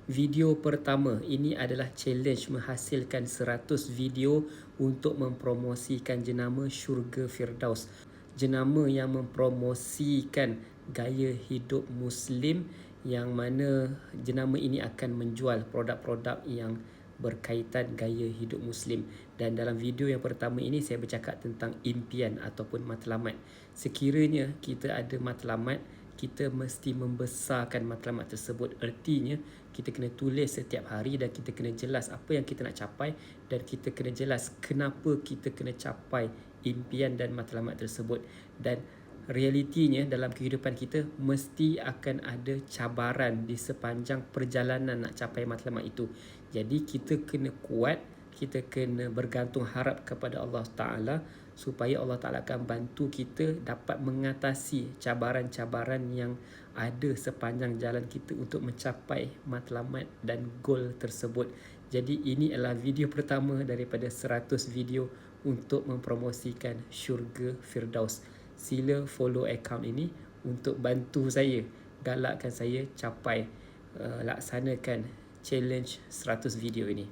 Video pertama, ini adalah challenge menghasilkan 100 video untuk mempromosikan jenama Syurga Firdaus. Jenama yang mempromosikan gaya hidup Muslim, yang mana jenama ini akan menjual produk-produk yang berkaitan gaya hidup Muslim. Dan dalam video yang pertama ini saya bercakap tentang impian ataupun matlamat. Sekiranya kita ada matlamat, kita mesti membesarkan matlamat tersebut. Artinya kita kena tulis setiap hari dan kita kena jelas apa yang kita nak capai, dan kita kena jelas kenapa kita kena capai impian dan matlamat tersebut. Dan realitinya dalam kehidupan kita mesti akan ada cabaran di sepanjang perjalanan nak capai matlamat itu. Jadi kita kena kuat, kita kena bergantung harap kepada Allah Ta'ala, supaya Allah Ta'ala akan bantu kita dapat mengatasi cabaran-cabaran yang ada sepanjang jalan kita untuk mencapai matlamat dan goal tersebut. Jadi ini adalah video pertama daripada 100 video untuk mempromosikan Syurga Firdaus. Sila follow akaun ini untuk bantu saya, galakkan saya capai laksanakan challenge 100 video ini.